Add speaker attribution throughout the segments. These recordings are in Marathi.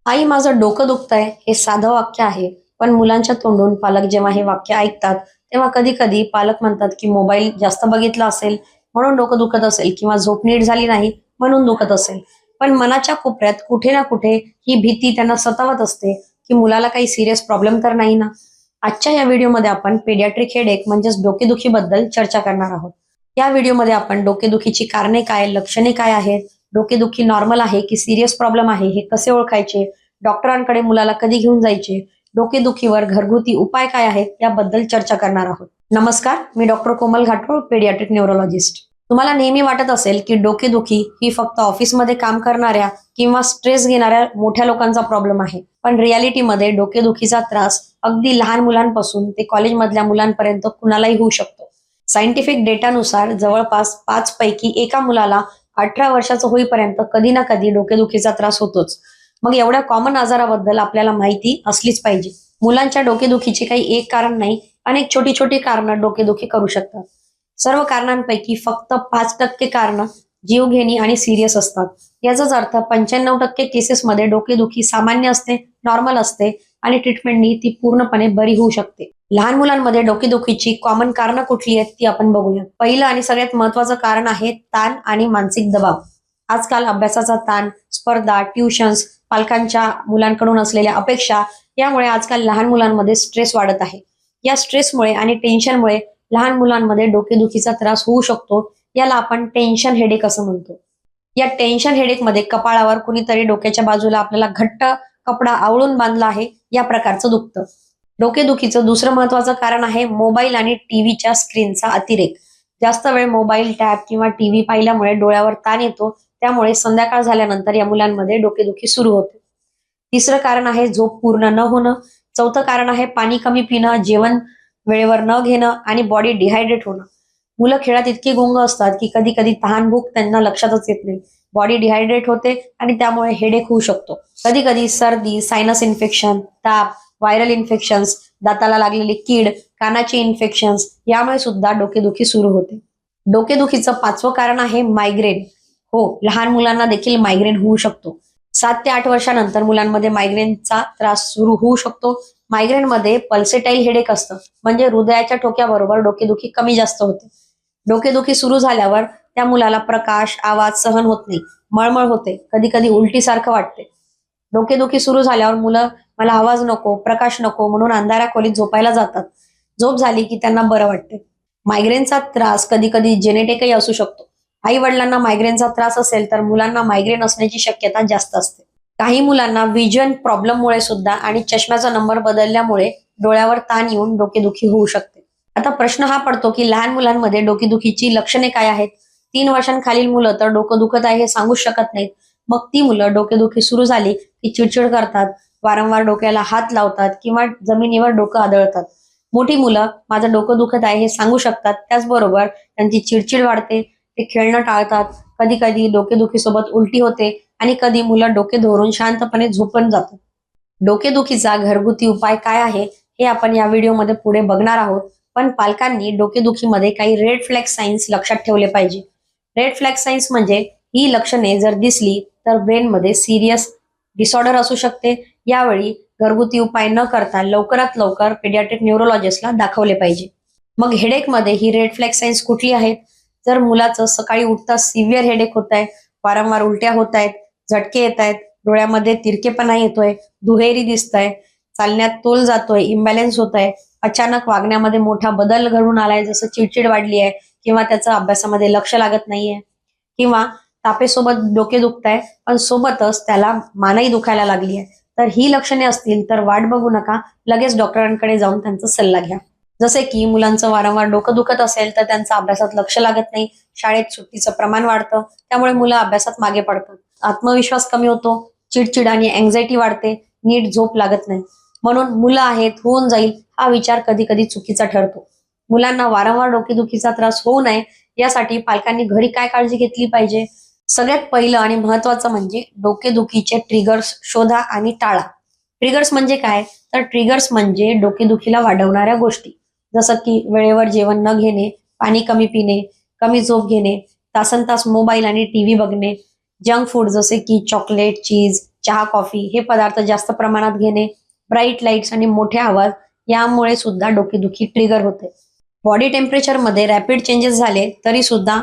Speaker 1: आई माझं डोकं दुखतंय हे साधं वाक्य आहे. पण मुलांच्या तोंडून पालक जेव्हा हे वाक्य ऐकतात, तेव्हा कधी-कधी पालक म्हणतात, की मोबाईल जास्त बघितला असेल म्हणून डोकं दुखत असेल किंवा झोप नीट झाली नाही म्हणून दुखत असेल. पण मनाच्या कोपऱ्यात कुठे ना कुठे ही भीती त्यांना सतावत असते, की मुलाला काही सीरियस प्रॉब्लेम तर नाही ना? आजच्या या व्हिडिओमध्ये आपण पेडियाट्रिक हेडेक म्हणजेच डोकेदुखीबद्दल चर्चा करणार आहोत. या व्हिडिओमध्ये आपण डोकेदुखीची कारणे काय, लक्षणे काय आहेत, डोकेदुखी नॉर्मल आहे की सीरियस प्रॉब्लेम आहे हे कसे ओळखायचे, डॉक्टरांकडे मुलाला कधी घेऊन जायचे, डोकेदुखीवर घरगुती उपाय काय आहेत याबद्दल चर्चा करणार आहोत. नमस्कार, मी डॉक्टर कोमल घाटोळ, पेडियाट्रिक न्यूरोलॉजिस्ट. तुम्हाला नेहमी वाटत असेल की डोकेदुखी ही फक्त ऑफिसमध्ये काम करणाऱ्या किंवा स्ट्रेस घेणाऱ्या मोठ्या लोकांचा प्रॉब्लेम आहे. पण रियालिटीमध्ये डोकेदुखीचा त्रास अगदी लहान मुलांपासून ते कॉलेजमधल्या मुलांपर्यंत कुणालाही होऊ शकतो. सायंटिफिक डेटानुसार जवळपास 5 पैकी एका मुलाला 18 वर्षाचं होईपर्यंत कधी ना कधी डोकेदुखीचा त्रास होतोच. मग एवढ्या कॉमन आजाराबद्दल आपल्याला माहिती असलीच पाहिजे. मुलांच्या डोकेदुखीचे काही एक कारण नाही, अनेक छोटी छोटी कारणं डोकेदुखी करू शकतात. सर्व कारणांपैकी फक्त 5% कारणं जीवघेणी आणि सिरियस असतात. याचाच अर्थ 95% केसेसमध्ये डोकेदुखी सामान्य असते, नॉर्मल असते आणि ट्रीटमेंटनी ती पूर्णपणे बरी होऊ शकते. लहान मुलांमध्ये डोकेदुखीची कॉमन कारणं कुठली आहेत ती आपण बघूया. पहिलं आणि सगळ्यात महत्वाचं कारण आहे ताण आणि मानसिक दबाव. आजकाल अभ्यासाचा ताण, स्पर्धा, ट्युशन्स, पालकांच्या मुलांकडून असलेल्या अपेक्षा यामुळे आजकाल लहान मुलांमध्ये स्ट्रेस वाढत आहे. या स्ट्रेसमुळे आणि टेन्शनमुळे लहान मुलांमध्ये डोकेदुखीचा त्रास होऊ शकतो. याला आपण टेन्शन हेडेक असं म्हणतो. या टेन्शन हेडेकमध्ये कपाळावर कुणीतरी डोक्याच्या बाजूला आपल्याला घट्ट कपडा आवळून बांधला आहे या प्रकारचं दुखतं. डोकेदुखीचं दुसरं महत्वाचं कारण आहे मोबाईल आणि टीव्हीच्या स्क्रीनचा अतिरेक. जास्त वेळ मोबाईल, टॅब किंवा टीव्ही पाहिल्यामुळे डोळ्यावर ताण येतो. त्यामुळे संध्याकाळ झाल्यानंतर या मुलांमध्ये डोकेदुखी सुरू होते. तिसरं कारण आहे झोप पूर्ण न होणं. चौथं कारण आहे पाणी कमी पिणं, जेवण वेळेवर न घेणं आणि बॉडी डिहायड्रेट होणं. मुलं खेळात इतकी गुंग असतात की कधी कधी तहान भूक त्यांना लक्षातच येत नाही. बॉडी डिहायड्रेट होते आणि त्यामुळे हेडेक होऊ शकतो. कधी कधी सर्दी, सायनस इन्फेक्शन, ताप, व्हायरल इन्फेक्शन्स, दाताला लागलेली कीड, कानाचे इन्फेक्शन्स यामुळे सुद्धा डोकेदुखी सुरू होते. डोकेदुखीचं 5वं कारण आहे मायग्रेन. हो, लहान मुलांना देखील मायग्रेन होऊ शकतो. 7 ते 8 वर्षानंतर मुलांमध्ये मायग्रेनचा त्रास सुरू होऊ शकतो. मायग्रेनमध्ये पल्सेटाईल हेडेक असतं, म्हणजे हृदयाच्या ठोक्याबरोबर डोकेदुखी कमी जास्त होते. डोकेदुखी सुरू झाल्यावर त्या मुलाला प्रकाश, आवाज सहन होत नाही, मळमळ होते, कधी कधी उलटीसारखं वाटते. डोकेदुखी सुरू झाल्यावर मुलं मला आवाज नको, प्रकाश नको म्हणून अंधाऱ्या खोलीत झोपायला जातात. झोप झाली की त्यांना बरं वाटते. मायग्रेनचा त्रास कधी कधी जेनेटिकही असू शकतो. आई वडिलांना मायग्रेनचा त्रास असेल तर मुलांना मायग्रेन असण्याची शक्यता जास्त असते. काही मुलांना विजन प्रॉब्लेममुळे सुद्धा आणि चष्म्याचा नंबर बदलल्यामुळे डोळ्यावर ताण येऊन डोकेदुखी होऊ शकते. आता प्रश्न हा पडतो की लहान मुलांमध्ये डोकेदुखीची लक्षणे काय आहेत? 3 वर्षांखालील मुलं तर डोकं दुखत आहे हे सांगूच शकत नाहीत. मग ती मुलं डोकेदुखी सुरू झाली की चिडचिड करतात, वारंवार डोक्याला हात लावतात किंवा जमिनीवर डोकं आदळतात. मोठी मुलं माझं डोकं दुखत आहे हे सांगू शकतात. त्याचबरोबर त्यांची चिडचिड वाढते, ते खेळणं टाळतात, कधी कधी डोकेदुखीसोबत उलटी होते आणि कधी मुलं डोके धरून शांतपणे झोपून जातात. डोकेदुखीचा घरगुती उपाय काय आहे हे आपण या व्हिडिओमध्ये पुढे बघणार आहोत. पण पालकांनी डोकेदुखीमध्ये काही रेड फ्लॅग साइन्स लक्षात ठेवले पाहिजे. रेड फ्लॅग साइन्स म्हणजे ही लक्षणे जर दिसली तर ब्रेनमध्ये सिरियस डिसऑर्डर असू शकते. यावेळी घरगुती उपाय न करता लवकरात लवकर पेडियाट्रिक न्यूरोलॉजिस्टला दाखवले पाहिजे. मग हेडेकमध्ये ही रेड फ्लॅग साइन्स कुठली आहेत? जर मुलाचं सकाळी उठता सिव्हिअर हेडेक होत आहे, वारंवार उलट्या होत आहेत, झटके येत आहेत, डोळ्यामध्ये तिरकेपणा येतोय, दुहेरी दिसतंय, चालण्यात तोल जातोय, इम्बॅलन्स होत आहे, अचानक वागण्यामध्ये मोठा बदल घडून आलाय, जसं चिडचिड वाढली आहे किंवा त्याचं अभ्यासामध्ये लक्ष लागत नाहीये, किंवा तापेसोबत डोके दुखताय पण सोबतच त्याला मानही दुखायला लागली आहे, तर ही लक्षणे असतील तर वाट बघू नका, लगेच डॉक्टरांकडे जाऊन त्यांचा सल्ला घ्या. जसे की मुलांचं वारंवार डोकं दुखत असेल तर त्यांचं अभ्यासात लक्ष लागत नाही, शाळेत सुट्टीचं प्रमाण वाढतं, त्यामुळे मुलं अभ्यासात मागे पडतात, आत्मविश्वास कमी होतो, चिडचिड आणि अँझायटी वाढते, नीट झोप लागत नाही. म्हणून मुलं आहेत, होऊन जाईल हा विचार कधी कधी चुकीचा ठरतो. मुलांना वारंवार डोकेदुखीचा त्रास होऊ नये यासाठी पालकांनी घरी काय काळजी घेतली पाहिजे? सगळ्यात पहिलं आणि महत्वाचं म्हणजे डोकेदुखीचे ट्रिगर्स शोधा आणि टाळा. ट्रिगर्स म्हणजे काय? तर ट्रिगर्स म्हणजे डोकेदुखीला वाढवणाऱ्या गोष्टी, जसं की वेळेवर जेवण न घेणे, पाणी कमी पिणे, कमी झोप घेणे, तासनतास मोबाईल आणि टीव्ही बघणे, जंक फूड जसे की चॉकलेट, चीज, चहा कॉफी हे पदार्थ जास्त प्रमाणात घेणे, ब्राईट लाईट्स आणि मोठे आवाज यामुळे सुद्धा डोकेदुखी ट्रिगर होते. बॉडी टेम्परेचर मध्ये रॅपिड चेंजेस झाले तरी सुद्धा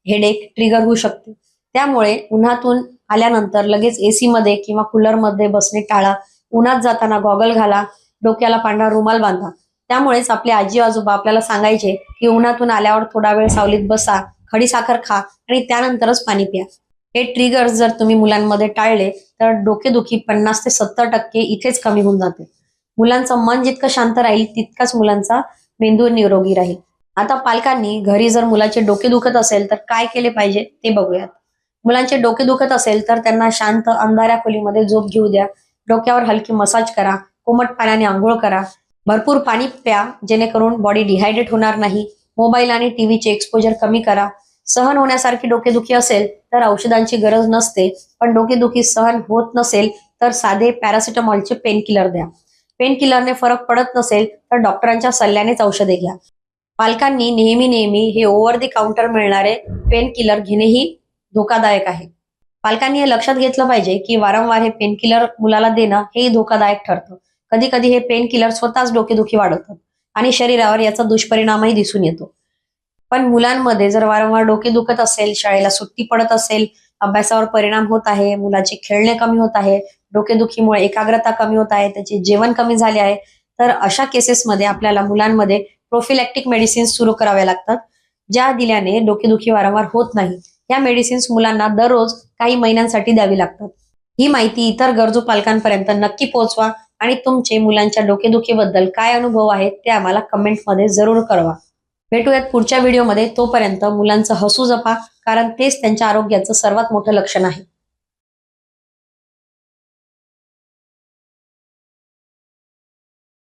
Speaker 1: हेडेक ट्रिगर होऊ शकते. त्यामुळे उन्हातून आल्यानंतर लगेच एसी मध्ये किंवा कूलर मध्ये बसणे टाळा. उन्हात जाताना गॉगल घाला, डोक्याला पांढरा रुमाल बांधा. त्यामुळेच आपले आजी आजोबा आपल्याला सांगायचे की उन्हातून आल्यावर थोडा वेळ सावलीत बसा, खडीसाखर खा आणि त्यानंतरच पाणी प्या. हे ट्रिगर्स जर तुम्ही मुलांमध्ये टाळले तर डोकेदुखी 50 ते 70% इथेच कमी होऊन जाते. मुलांचं मन जितकं शांत राहील तितकाच मुलांचा मेंदू निरोगी राहील. आता पालकांनी घरी जर मुलाचे डोके दुखत असेल तर काय केले पाहिजे ते बघूयात. मुलांचे डोके दुखत असेल तर त्यांना शांत अंधाऱ्या खोलीमध्ये झोप घेऊ द्या. डोक्यावर हलकी मसाज करा, कोमट पाण्याने आंघोळ करा, भरपूर पाणी प्या जेणेकरून बॉडी डिहायड्रेट होणार नाही. मोबाईल आणि टीव्हीचे एक्सपोजर कमी करा. सहन होण्यासारखी डोकेदुखी असेल तर औषधांची गरज नसते, पण डोकेदुखी सहन होत नसेल तर साधे पॅरासिटामॉलचे पेन किलर द्या. पेन किलरने फरक पडत नसेल तर डॉक्टरांच्या सल्ल्यानेच औषधे घ्या. पालकांनी नेहमी हे ओव्हर दी काउंटर मिळणारे पेन किलर घेणेही धोकादायक आहे. पालकांनी हे लक्षात घेतलं पाहिजे की वारंवार हे पेन किलर मुलाला देणं हेही धोकादायक ठरतं. कधी कधी हे पेन किलर स्वतःच डोकेदुखी वाढवतात आणि शरीरावर याचा दुष्परिणामही दिसून येतो. पण मुलांमध्ये जर वारंवार डोके दुखत असेल, शाळेला सुट्टी पडत असेल, अभ्यासावर परिणाम होत आहे, मुलाचे खेळणे कमी होत आहे, डोकेदुखीमुळे एकाग्रता कमी होत आहे, त्याचे जेवण कमी झाले आहे, तर अशा केसेसमध्ये आपल्याला मुलांमध्ये प्रोफिलॅक्टिक मेडिसिन्स सुरू कराव्या लागतात, ज्या दिल्याने डोकेदुखी वारंवार होत नाही. या मेडिसिन्स मुलांना दररोज काही महिन्यांसाठी द्यावी लागतात. ही माहिती इतर गरजू पालकांपर्यंत नक्की पोहोचवा आणि तुमचे मुलांच्या डोकेदुखीबद्दल काय अनुभव आहेत ते आम्हाला कमेंटमध्ये जरूर कळवा. भेटूयात पुढच्या व्हिडिओमध्ये. तोपर्यंत मुलांचं हसू जपा, कारण तेच त्यांच्या आरोग्याचं सर्वात मोठं लक्षण आहे.